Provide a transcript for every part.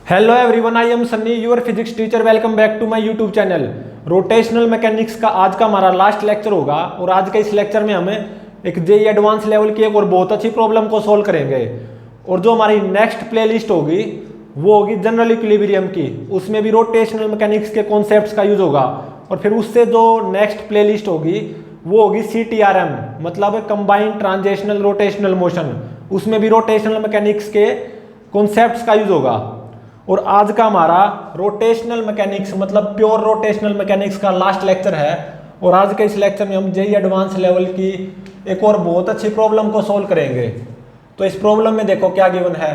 Hello everyone, I am Sunny, your physics teacher. Welcome back to my YouTube channel. Rotational mechanics का आज का हमारा last lecture होगा और आज के इस लेक्चर में हमें एक जेईई एडवांस लेवल की एक और बहुत अच्छी प्रॉब्लम को सोल्व करेंगे। और जो हमारी नेक्स्ट प्लेलिस्ट होगी वो होगी जनरल इक्विलिब्रियम की, उसमें भी रोटेशनल मैकेनिक्स के कॉन्सेप्ट्स का यूज होगा। और फिर उससे जो नेक्स्ट प्लेलिस्ट होगी वो होगी CTRM, मतलब कंबाइंड ट्रांजिशनल रोटेशनल मोशन, उसमें भी रोटेशनल मैकेनिक्स के कॉन्सेप्ट्स का यूज होगा। और आज का हमारा रोटेशनल मैकेनिक्स मतलब प्योर रोटेशनल मैकेनिक्स का लास्ट लेक्चर है। और आज के इस लेक्चर में हम जेईई एडवांस लेवल की एक और बहुत अच्छी प्रॉब्लम को सोल्व करेंगे। तो इस प्रॉब्लम में देखो क्या गिवन है।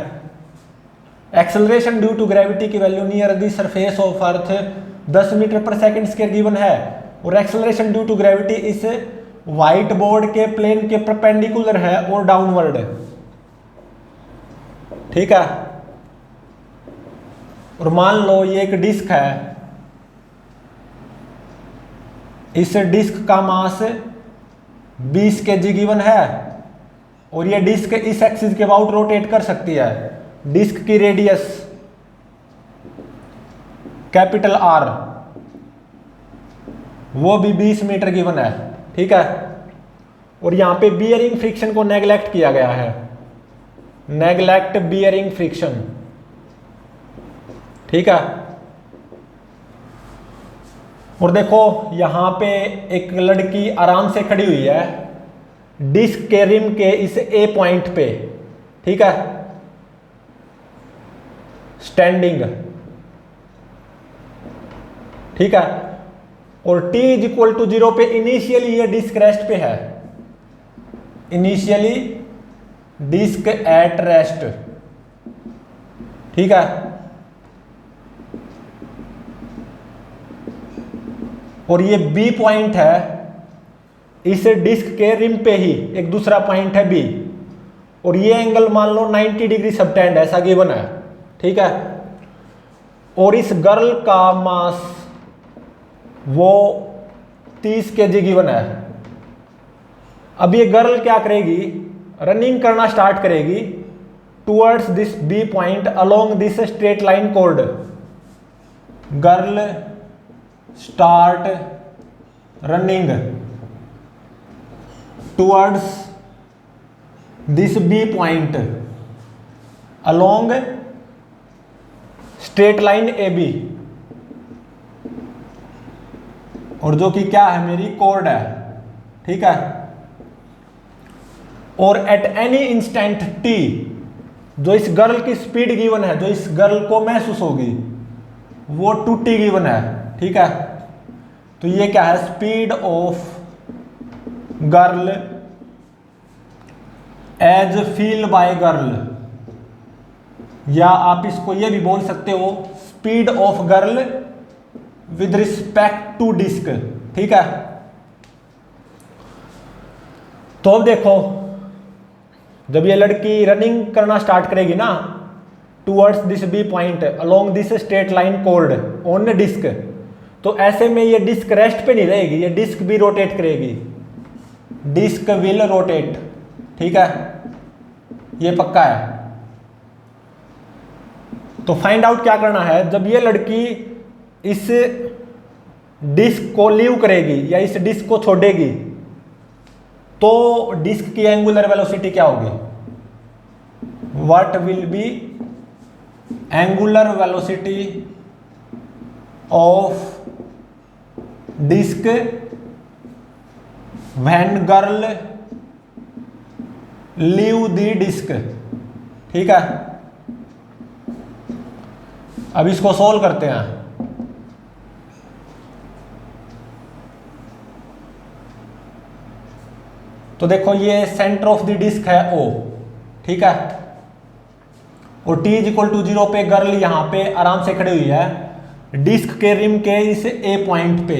एक्सेलरेशन ड्यू टू ग्रेविटी की value near the surface of earth 10 meter पर सेकंड स्क्वायर गिवन है। और एक्सेलरेशन ड्यू टू ग्रेविटी इस व्हाइट बोर्ड के प्लेन के परपेंडिकुलर है और डाउनवर्ड, ठीक है। और मान लो ये एक डिस्क है, इस डिस्क का मास 20 kg गिवन है और ये डिस्क इस एक्सिस के अबाउट रोटेट कर सकती है। डिस्क की रेडियस कैपिटल R वो भी 20 मीटर गिवन है, ठीक है। और यहां पे बियरिंग फ्रिक्शन को नेग्लेक्ट किया गया है, नेग्लेक्ट बियरिंग फ्रिक्शन, ठीक है। और देखो यहां पे एक लड़की आराम से खड़ी हुई है डिस्क के रिम के इस A पॉइंट पे, ठीक है, स्टैंडिंग, ठीक है। और t इज इक्वल टू 0 पे इनिशियली ये डिस्क रेस्ट पे है, इनिशियली डिस्क एट रेस्ट, ठीक है। और ये B पॉइंट है, इस डिस्क के रिम पे ही एक दूसरा पॉइंट है B। और ये एंगल मान लो 90 डिग्री सबटेंड ऐसा गिवन है, ठीक है। और इस गर्ल का मास वो 30 kg गिवन है। अब ये गर्ल क्या करेगी, रनिंग करना स्टार्ट करेगी towards this B point along this straight line called. Girl start running towards this B point along straight line AB, और जो कि क्या है मेरी कॉर्ड है, ठीक है। और एट एनी इंस्टेंट T जो इस गर्ल की स्पीड गिवन है, जो इस गर्ल को महसूस होगी वो 2T गिवन है, ठीक है। तो ये क्या है, speed of girl as feel by girl, या आप इसको ये भी बोल सकते हो speed of girl with respect to disc, ठीक है। तो अब देखो जब ये लड़की रनिंग करना स्टार्ट करेगी ना towards this B point along this straight line called on disc, तो ऐसे में ये डिस्क रेस्ट पे नहीं रहेगी, ये डिस्क भी रोटेट करेगी, डिस्क विल रोटेट, ठीक है, ये पक्का है। तो फाइंड आउट क्या करना है, जब ये लड़की इस डिस्क को लीव करेगी या इस डिस्क को छोड़ेगी तो डिस्क की एंगुलर वेलोसिटी क्या होगी, what will be angular velocity of disc when girl leave the disc, ठीक है। अब इसको सॉल्व करते हैं। तो देखो ये सेंटर ऑफ द डिस्क है O, ठीक है। और t इज इक्वल टू 0 पे गर्ल यहां पे आराम से खड़ी हुई है डिस्क के रिम के इस A पॉइंट पे,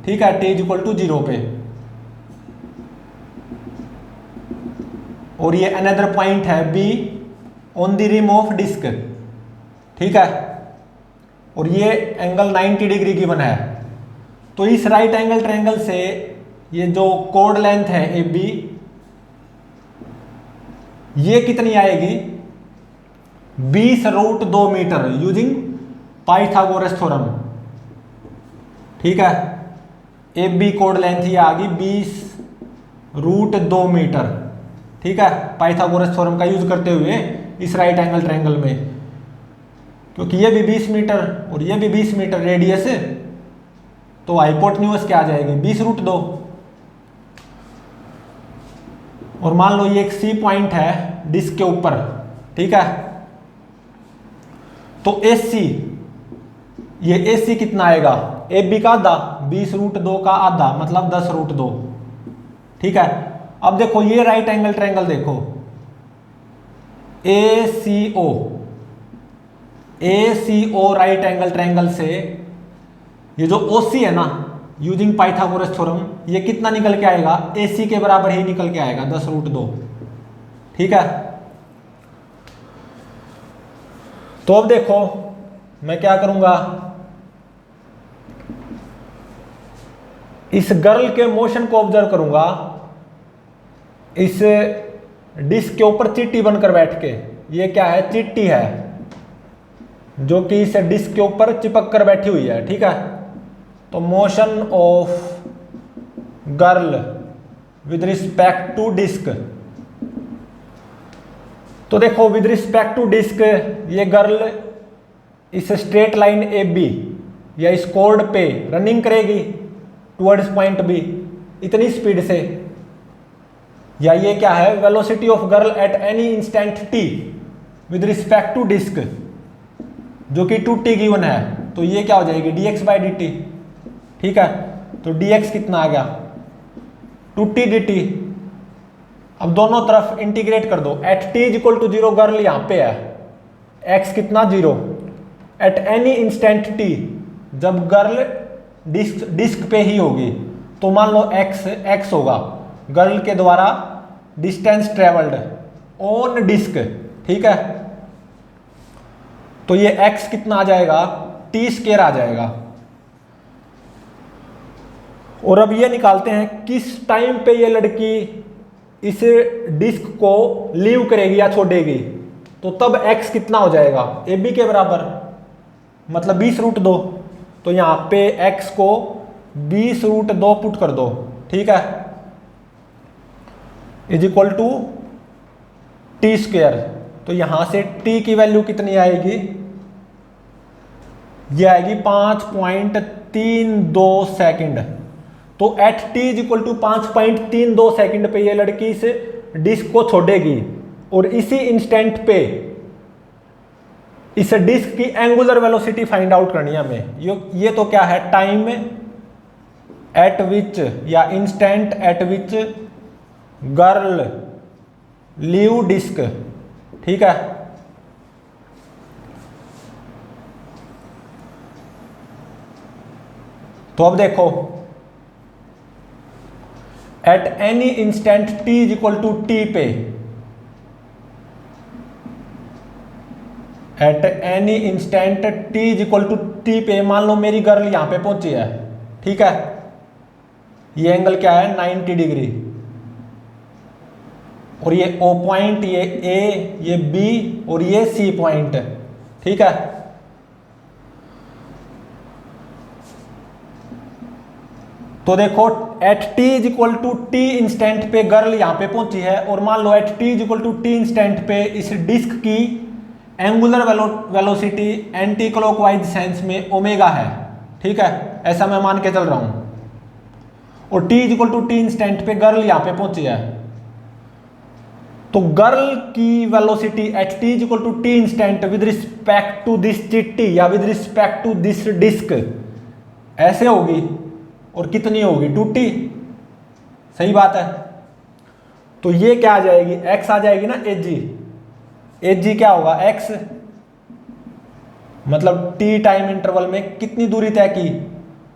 ठीक है, t इज इक्वल टू 0 पे। और ये अनदर पॉइंट है B on the rim of disc, ठीक है। और ये एंगल 90 डिग्री गिवन है। तो इस राइट एंगल ट्रायंगल से ये जो कोड लेंथ है AB ये कितनी आएगी, 20√2 मीटर यूजिंग पाइथागोरस थ्योरम। ठीक है, ए बी कोड लेंथ ये आ गई 20√2 मीटर। ठीक है, पाइथागोरस थ्योरम का यूज करते हुए इस राइट एंगल ट्रायंगल में, क्योंकि ये भी 20 मीटर और ये भी 20 मीटर रेडियस है, तो हाइपोटेन्यूज क्या आ जाएगी 20√2। और मान लो ये एक सी पॉइंट है डिस्क के ऊपर। ठीक है, तो AC, ये AC कितना आएगा, AB का आधा, 20√2 का आधा मतलब 10√2। ठीक है, अब देखो ये राइट एंगल ट्रायंगल देखो, ACO राइट एंगल ट्रायंगल से ये जो OC है ना, यूजिंग पाइथागोरस थ्योरम, ये कितना निकल के आएगा, AC के बराबर ही निकल के आएगा 10√2। ठीक है, तो अब देखो मैं क्या करूंगा, इस गर्ल के मोशन को ऑब्जर्व करूंगा, इस डिस्क के ऊपर चींटी बनकर बैठ के। ये क्या है, चींटी है जो कि इस डिस्क के ऊपर चिपक कर बैठी हुई है। ठीक है, तो motion of girl with respect to disc, तो देखो विद रिस्पेक्ट टू डिस्क ये गर्ल इस स्ट्रेट लाइन AB या इस कोर्ड पे रनिंग करेगी टुवर्ड्स पॉइंट B इतनी स्पीड से, या ये क्या है, velocity of girl at any instant t with respect to disc, जो कि 2t गिवन है, तो ये क्या हो जाएगी dx/dt। ठीक है, तो dx कितना आ गया 2t dt। अब दोनों तरफ इंटीग्रेट कर दो, एट t = 0 गर्ल यहां पे है, x कितना 0, एट एनी इंस्टेंट t जब गर्ल डिस्क पे ही होगी, तो मान लो x होगा गर्ल के द्वारा डिस्टेंस ट्रेवल्ड ऑन डिस्क। ठीक है, तो ये x कितना आ जाएगा, t² आ जाएगा। और अब ये निकालते हैं किस टाइम पे ये लड़की इस डिस्क को लीव करेगी या छोड़ेगी, तो तब x कितना हो जाएगा, AB के बराबर मतलब 20√2। तो यहां पे x को 20√2 पुट कर दो। ठीक है, = t²। तो यहां से t की वैल्यू कितनी आएगी, ये आएगी 5.32 सेकंड। तो एट t = 5.32 सेकंड पे ये लड़की इस डिस्क को छोड़ेगी, और इसी इंस्टेंट पे इस डिस्क की एंगुलर वेलोसिटी फाइंड आउट करनी है हमें। ये तो क्या है, टाइम एट विच या instant at which girl leave disc. ठीक है, तो अब देखो at any instant t = t पे, at any instant t = t पे मान लो मेरी गर्ल यहां पे पहुंची है। ठीक है, ये एंगल क्या है 90 डिग्री, और ये O पॉइंट, ये A, ये B और ये C पॉइंट। ठीक है, तो देखो एट t = t इंस्टेंट पे गर्ल यहां पे पहुंची है, और मान लो एट t = t इंस्टेंट पे इस डिस्क की angular velocity anti clockwise sense में ओमेगा है। ठीक है, ऐसा मैं मान के चल रहा हूं, और t = t इंस्टेंट पे गर्ल यहां पे पहुंची है, तो गर्ल की velocity at t = t instant with respect to this चिट्टी या with respect to this disc ऐसे होगी, और कितनी होगी 2t। सही बात है, तो ये क्या आ जाएगी, x आ जाएगी ना, AG क्या होगा x, मतलब t टाइम इंटरवल में कितनी दूरी तय की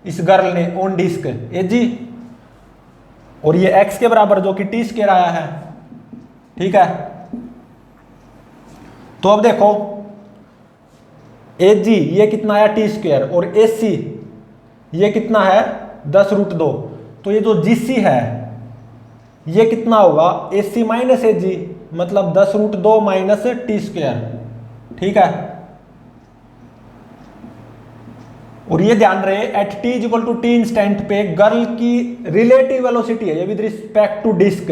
इस गर्ल ने ऑन डिस्क, AG, और ये x के बराबर जो कि t² आया है। ठीक है, तो अब देखो AG ये कितना आया t², और AC ये कितना है 10√2, तो ये जो GC है ये कितना होगा AC - AG मतलब 10√2 - t²। ठीक है। और ये ध्यान रहे at T is equal to T instant पे गर्ल की रिलेटिव वेलोसिटी है ये विद रिस्पेक्ट टू डिस्क,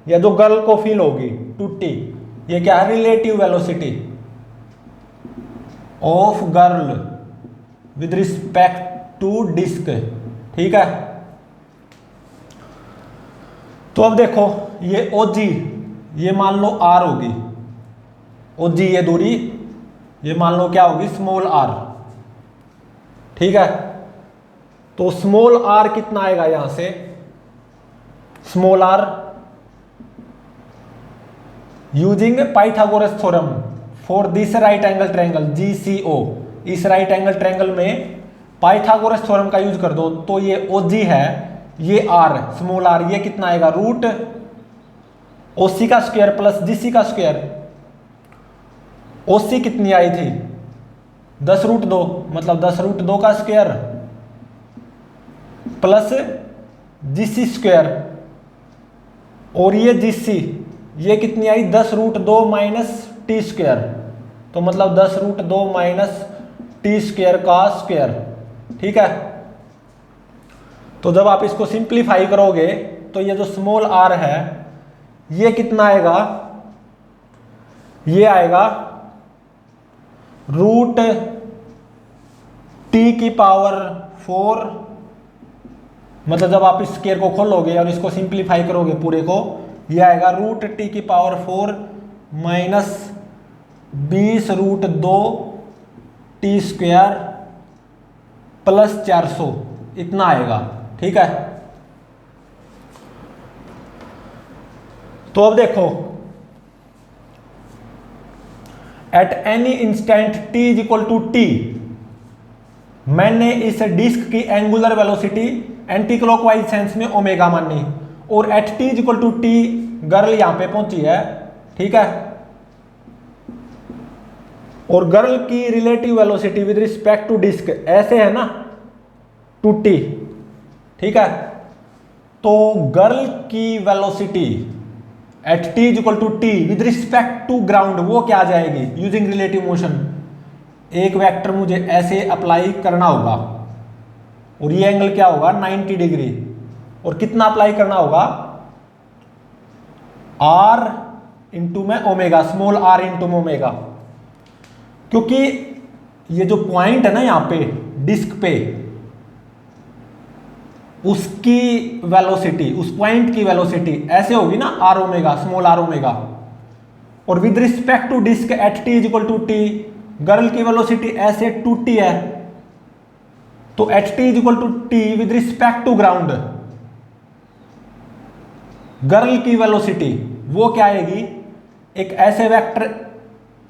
या जो गर्ल को फील होगी टू टी, ये क्या है relative velocity of girl with respect to disc, ठीक है। तो अब देखो ये ओजी, ये मान लो आर होगी, ओजी ये दूरी, ये मान लो क्या होगी स्मॉल आर, ठीक है। तो स्मॉल आर कितना आएगा यहां से, small r using Pythagoras theorem for this right angle triangle GCO, इस राइट एंगल ट्रायंगल में पाइथागोरस थ्योरम का यूज कर दो, तो ये ओजी है, ये आर स्मॉल आर, ये कितना आएगा रूट ओसी का स्क्वायर प्लस जीसी का स्क्वायर। ओसी कितनी आई थी 10 रूट 2, मतलब 10 रूट 2 का स्क्वायर प्लस जीसी स्क्वायर, और ये जीसी ये कितनी आई 10 रूट 2 माइनस टी स्क्वायर, तो मतलब 10 रूट 2 माइनस टी स्क्वायर का स्क्वायर, ठीक है। तो जब आप इसको सिंप्लीफाई करोगे तो ये जो स्मॉल आर है ये कितना आएगा, ये आएगा रूट टी की पावर 4, मतलब जब आप इस स्क्वायर को खोलोगे और इसको सिंप्लीफाई करोगे पूरे को, ये आएगा रूट टी की power 4 minus 20 root 2 t square plus 400, इतना आएगा, ठीक है। तो अब देखो at any instant t is equal to t, मैंने इस डिस्क की angular velocity anti clockwise sense में ओमेगा मानी, और at t is equal to t girl यहां पे पहुंची है, ठीक है। और गर्ल की relative velocity with respect to disc ऐसे है ना टू टी, ठीक है। तो गर्ल की velocity at T is equal to t with respect to ground वो क्या आ जाएगी यूजिंग रिलेटिव मोशन, एक वेक्टर मुझे ऐसे अप्लाई करना होगा, और ये एंगल क्या होगा 90 डिग्री, और कितना अप्लाई करना होगा आर इंटू में ओमेगा, स्मॉल आर इंटू में ओमेगा, क्योंकि ये जो पॉइंट है ना यहां पे डिस्क पे, उसकी वेलोसिटी, उस पॉइंट की वेलोसिटी ऐसे होगी ना r omega, small r omega, और with respect to disc at T is equal to t, girl की वेलोसिटी ऐसे टू टी है, तो at T is equal to t with respect to ground, girl की velocity वो क्या आएगी, एक ऐसे वेक्टर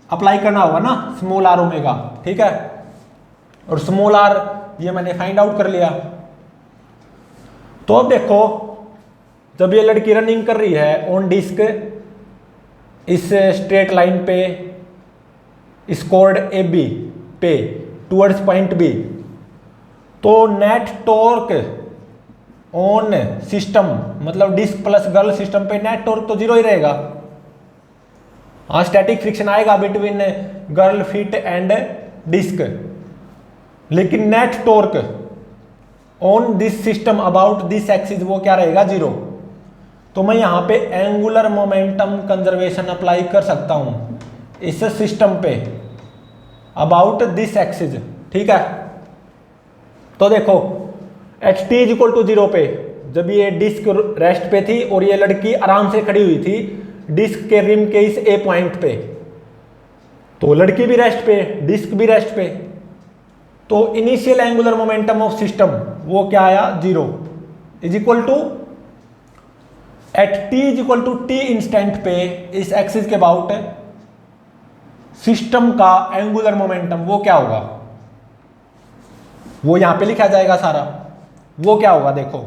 अप्लाई करना होगा ना स्मॉल आर ओमेगा, ठीक है। और स्मॉल आर ये मैंने फाइंड आउट कर लिया। तो अब देखो जब ये लड़की रनिंग कर रही है ऑन डिस्क इस स्ट्रेट लाइन पे इस कोऑर्ड ए बी पे टुवर्ड्स पॉइंट बी, तो नेट टॉर्क ऑन सिस्टम मतलब डिस्क प्लस गर्ल सिस्टम पे नेट टॉर्क तो जीरो ही रहेगा। हाँ स्टैटिक फ्रिक्शन आएगा between girl feet and disc, लेकिन net torque on this system about this axis वो क्या रहेगा जीरो। तो मैं यहां पे एंगुलर मोमेंटम कंजर्वेशन अप्लाई कर सकता हूं इस सिस्टम पे अबाउट दिस एक्सिस, ठीक है। तो देखो at T is equal to zero पे जब ये डिस्क रेस्ट पे थी और ये लड़की आराम से खड़ी हुई थी डिस्क के रिम के इस ए पॉइंट पे, तो लड़की भी रेस्ट पे डिस्क भी रेस्ट पे, तो initial angular momentum of system वो क्या आया zero is equal to at T is equal to T instant पे इस एक्सिस के अबाउट सिस्टम का एंगुलर मोमेंटम वो क्या होगा, वो यहां पे लिखा जाएगा सारा, वो क्या होगा देखो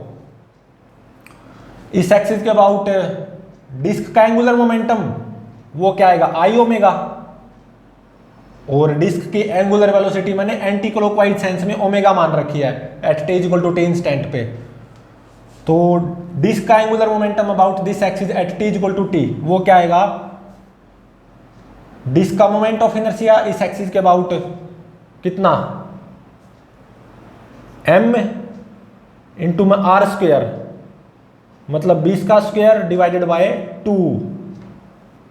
इस एक्सिस के अबाउट डिस्क का एंगुलर मोमेंटम वो क्या आएगा आई ओमेगा, और डिस्क की एंगुलर वेलोसिटी मैंने एंटी क्लॉकवाइज सेंस में ओमेगा मान रखी है at t equal to T instant पे, तो डिस्क का angular momentum about this axis at t equal to t वो क्या आएगा डिस्क का मोमेंट ऑफ इनर्शिया इस एक्सिस के अबाउट कितना, m इंटू में आर स्क्वेयर, मतलब 20 का स्क्वायर डिवाइडेड बाय 2,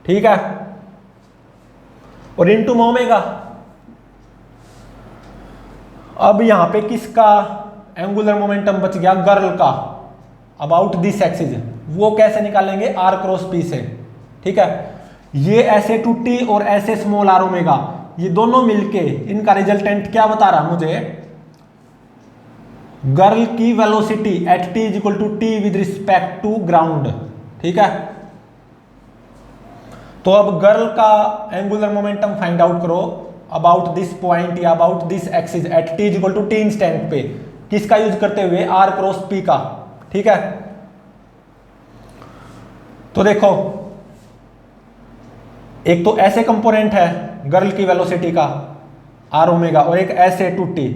ठीक है, और इंटू में ओमेगा। अब यहां पे किसका एंगुलर मोमेंटम बच गया, गर्ल का, अबाउट दिस एक्सिस। वो कैसे निकालेंगे, आर क्रॉस पी से, ठीक है। ये ऐसे टू टी और ऐसे स्मॉल आर ओमेगा, ये दोनों मिलके इनका रिजल्टेंट क्या बता रहा मुझे, गर्ल की velocity at T is equal to t with respect to ground, ठीक है। तो अब गर्ल का एंगुलर मोमेंटम फाइंड आउट करो अबाउट दिस पॉइंट या about this axis at T is equal to T instant पे, किसका यूज करते हुए, आर क्रॉस पी का, ठीक है। तो देखो एक तो ऐसे कंपोनेंट है गर्ल की वेलोसिटी का आर ओमेगा, और एक ऐसे टू टी।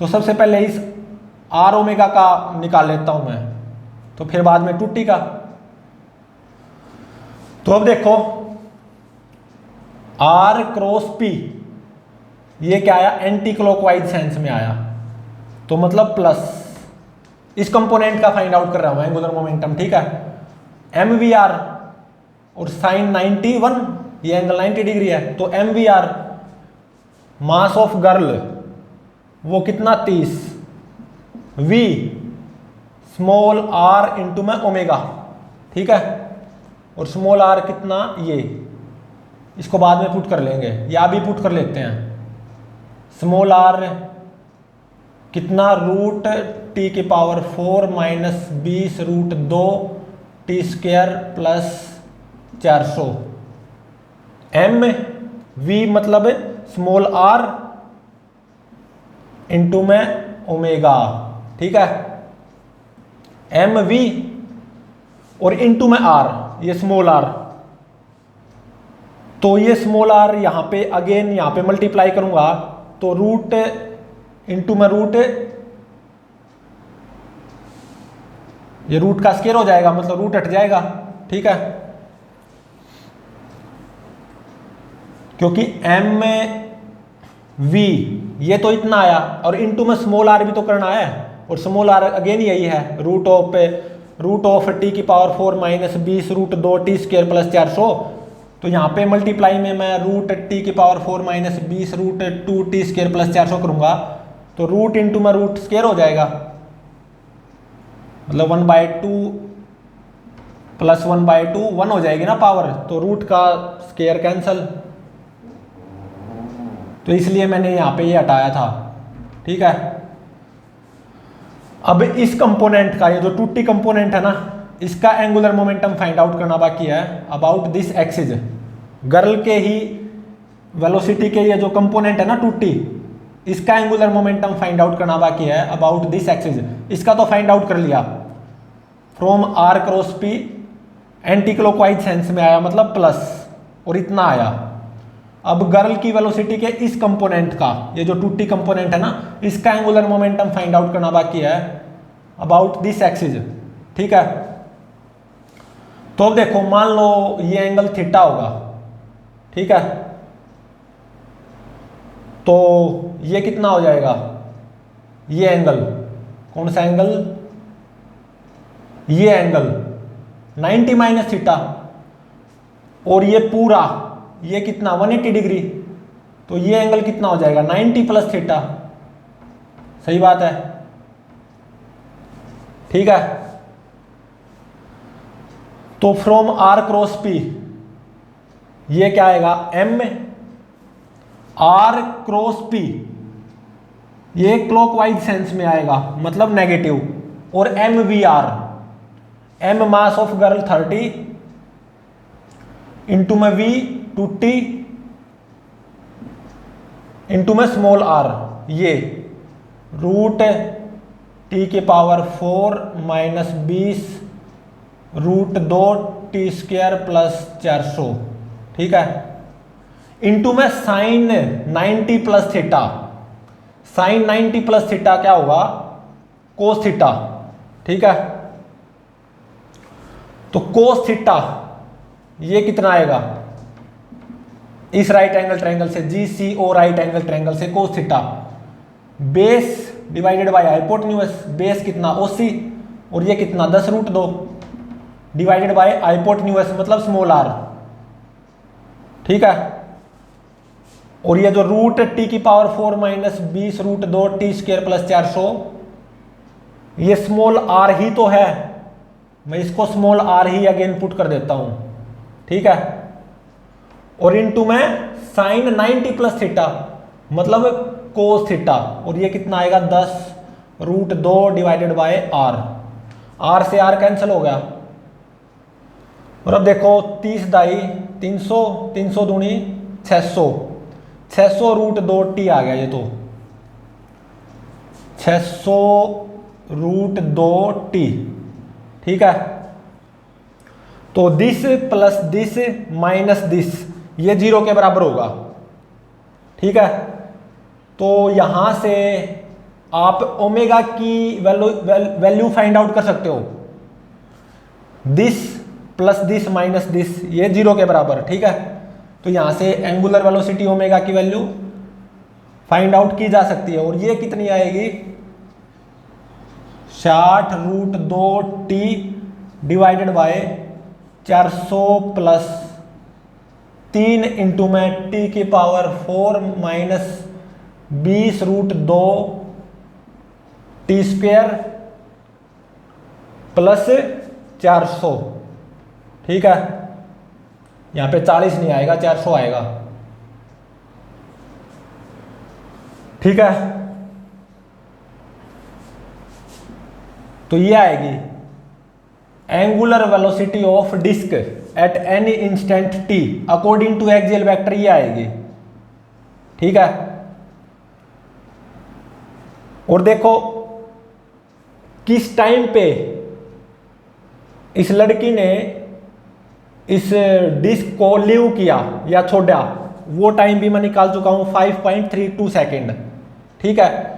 तो सबसे पहले इस आर ओमेगा का निकाल लेता हूं मैं, तो फिर बाद में टू टी का। तो अब देखो आर क्रॉस पी ये क्या आया, एंटी क्लॉकवाइज सेंस में आया, तो मतलब प्लस, इस कंपोनेंट का फाइंड आउट कर रहा हूं एंगुलर मोमेंटम, ठीक है। एम वी आर और साइन 91, ये एंगल 90 डिग्री है, तो m v r mass of girl वो कितना 30, वी स्मॉल आर इंटू में ओमेगा, ठीक है, और स्मॉल आर कितना, ये इसको बाद में पुट कर लेंगे या अभी पुट कर लेते हैं। स्मॉल आर कितना, रूट टी की power 4 minus 20 root 2 t square plus 400, m v मतलब स्मॉल आर इंटू में ओमेगा, ठीक है, एम वी और इंटू में आर, ये स्मॉल आर। तो ये स्मॉल आर यहां पे अगेन यहां पे मल्टीप्लाई करूंगा, तो रूट इंटू में रूट, ये रूट का स्क्वायर हो जाएगा, मतलब रूट हट जाएगा, ठीक है, क्योंकि एम वी ये तो इतना आया, और इंटू में स्मॉल आर भी तो करना है, और स्मॉल आर अगेन यही है, रूट ऑफ टी की power 4 minus 20 root 2 t square plus 400। तो यहाँ पे मल्टीप्लाई में मैं रूट टी की power 4 minus 20 root 2 t square plus 400 करूंगा, तो रूट इंटू में रूट स्क्वायर हो जाएगा, मतलब 1/2 प्लस 1/2 1 हो जाएगी ना पावर, तो रूट का स्क्वायर कैंसल, तो इसलिए मैंने यहाँ पे ये हटाया था, ठीक है। अब इस कंपोनेंट का, ये जो 2t कंपोनेंट है ना, इसका एंगुलर मोमेंटम फाइंड आउट करना बाकी है अबाउट दिस एक्सिस। गर्ल के ही वेलोसिटी के ये जो कंपोनेंट है ना 2t, इसका एंगुलर मोमेंटम फाइंड आउट करना बाकी है अबाउट दिस एक्सिस। इसका तो फाइंड आउट कर लिया, from r cross p anti clockwise sense में आया, मतलब प्लस, और इतना आया। अब गर्ल की वेलोसिटी के इस कंपोनेंट का, ये जो 2t कंपोनेंट है ना, इसका एंगुलर मोमेंटम फाइंड आउट करना बाकी है अबाउट दिस एक्सिस, ठीक है। तो अब देखो मान लो ये एंगल थीटा होगा, ठीक है, तो ये कितना हो जाएगा, ये एंगल, कौन सा एंगल, ये एंगल 90 माइनस थीटा, और ये पूरा ये कितना 180 डिग्री, तो ये एंगल कितना हो जाएगा 90 प्लस थीटा, सही बात है, ठीक है। तो फ्रॉम आर क्रॉस पी ये क्या आएगा, एम आर क्रॉस पी, ये क्लॉकवाइज सेंस में आएगा, मतलब नेगेटिव, और m v r, m mass of girl 30 into में वी 2t इंटू में स्मॉल आर, ये रूट टी के power 4 minus 20 root 2 t square plus 400, ठीक है, इंटू में sine 90 plus theta. Sine 90 plus theta क्या होगा, कोस थीटा, ठीक है। तो कोस थीटा ये कितना आएगा, इस राइट एंगल ट्रायंगल से, GCO राइट एंगल ट्रायंगल से cos theta, base divided by hypotenuse, base कितना 80 और ये कितना 10√2 डिवाइडेड बाय हाइपोटेन्यूज मतलब स्मॉल r, ठीक है। और ये जो रूट टी की power 4 minus 20√2 T square plus 400, ये स्मॉल r ही तो है, मैं इसको स्मॉल r ही अगेन पुट कर देता हूं, ठीक है। और इनटू में साइन 90 प्लस थीटा मतलब कोस थीटा, और ये कितना आएगा 10√2 डिवाइडेड बाय r से r कैंसिल हो गया। और अब देखो 30 दाई 300, 300 दूनी 600, 600√2 टी आ गया, ये तो 600√2 टी, ठीक है। तो this plus this minus this, ये 0 के बराबर होगा, ठीक है। तो यहां से आप ओमेगा की वैल्यू फाइंड आउट कर सकते हो, this plus this minus this, ये 0 के बराबर, ठीक है। तो यहां से एंगुलर वेलोसिटी ओमेगा की वैल्यू फाइंड आउट की जा सकती है, और ये कितनी आएगी 60√2 T divided by 400 plus 3 into में टी की power 4 minus 20√2 T square plus 400, ठीक है। यहां पे 40 नहीं आएगा, 400 आएगा, ठीक है। तो ये आएगी angular velocity of disc at any instant t according to axial vector, ये आएगी, ठीक है। और देखो किस टाइम पे इस लड़की ने इस डिस्क को लीव किया या छोड़ा, वो टाइम भी मैं निकाल चुका हूं 5.32 सेकेंड, ठीक है।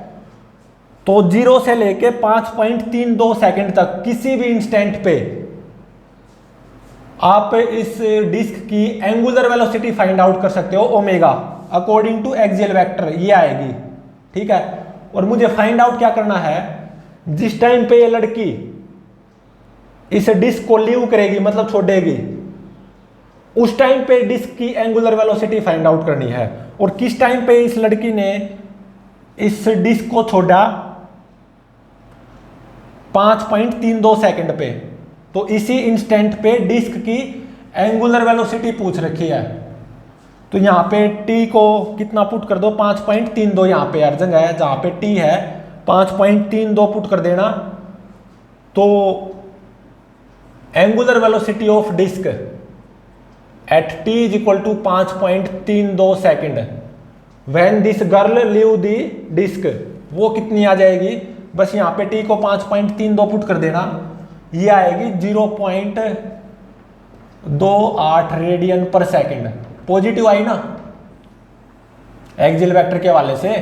तो 0 से लेके 5.32 सेकेंड तक किसी भी इंस्टेंट पे आप इस डिस्क की एंगुलर वेलोसिटी फाइंड आउट कर सकते हो omega according to axial vector, ये आएगी, ठीक है। और मुझे फाइंड आउट क्या करना है, जिस टाइम पे ये लड़की इस डिस्क को लीव करेगी मतलब छोड़ेगी, उस टाइम पे डिस्क की एंगुलर वेलोसिटी फाइंड आउट करनी है। और किस टाइम पे इस लड़की ने इस डिस्क को छोड़ा 5.32 सेकंड पे, तो इसी इंस्टेंट पे डिस्क की एंगुलर वेलोसिटी पूछ रखी है। तो यहां पे t को कितना पुट कर दो 5.32, यहां पे हर जगह है जहां पे t है 5.32 पुट कर देना। तो angular velocity of disc at t is equal to 5.32 second when this girl leave the disc, वो कितनी आ जाएगी, बस यहाँ पे t को 5.32 पुट कर देना, ये आएगी 0.28 रेडियन पर सेकेंड। पॉजिटिव आई ना एक्सियल वेक्टर के हवाले से।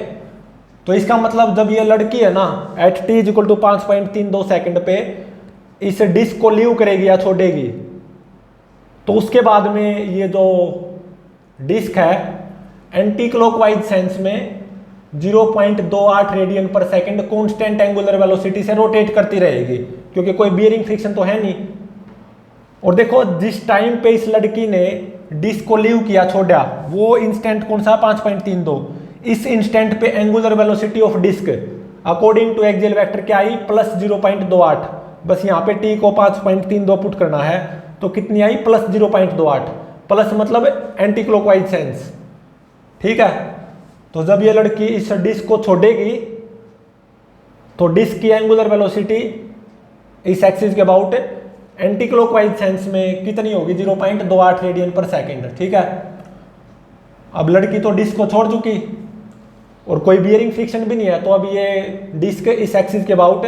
तो इसका मतलब जब ये लड़की है ना at t is equal to 5.32 second पे इस डिस्क को लीव करेगी या छोड़ेगी, तो उसके बाद में ये जो डिस्क है एंटी क्लॉकवाइज सेंस में 0.28 रेडियन पर सेकंड कांस्टेंट एंगुलर वेलोसिटी से रोटेट करती रहेगी, क्योंकि कोई बियरिंग फ्रिक्शन तो है नहीं। और देखो जिस टाइम पे इस लड़की ने डिस्क को लीव किया छोड़ा, वो इंस्टेंट कौन सा 5.32, इस इंस्टेंट पे angular velocity of disc according to axial vector क्या आई प्लस 0.28, बस यहाँ पे t को 5.32 पुट करना है, तो कितनी आई प्लस 0.28, प्लस मतलब एंटी क्लॉकवाइज सेंस, ठीक है। तो जब ये लड़की इस डिस्क को छोड़ेगी तो डिस्क की एंगुलर वेलोसिटी इस एक्सिस के अबाउट एंटी क्लॉकवाइज सेंस में कितनी होगी 0.28 रेडियन पर सेकेंड, ठीक है। अब लड़की तो डिस्क को छोड़ चुकी और कोई बियरिंग फ्रिक्शन भी नहीं है, तो अब ये डिस्क इस एक्सिस के अबाउट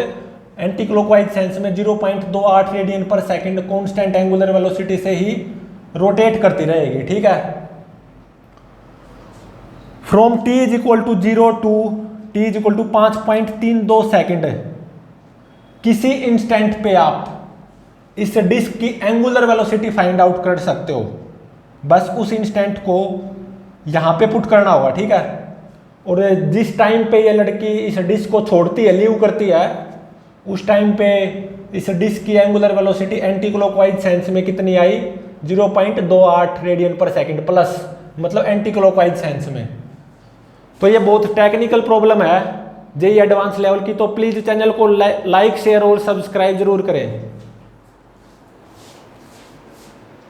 एंटी क्लॉकवाइज सेंस में 0.28 रेडियन पर सेकेंड कांस्टेंट एंगुलर वेलोसिटी से ही रोटेट करती रहेगी, ठीक है। From t is equal to 0 to t is equal to 5.32 second किसी इंस्टेंट पे आप इस डिस्क की एंगुलर वेलोसिटी फाइंड आउट कर सकते हो, बस उस इंस्टेंट को यहाँ पे पुट करना होगा, ठीक है। और जिस टाइम पे ये लड़की इस डिस्क को छोड़ती है, लीव करती है, उस टाइम पे इस डिस्क की angular velocity anti clockwise sense में कितनी आई, 0.28 रेडियन पर सेकंड प्लस, मतलब एंटी क्लॉकवाइज सेंस में। तो ये बहुत टेक्निकल प्रॉब्लम है जेईई एडवांस लेवल की। तो प्लीज चैनल को लाइक शेयर और सब्सक्राइब जरूर करें।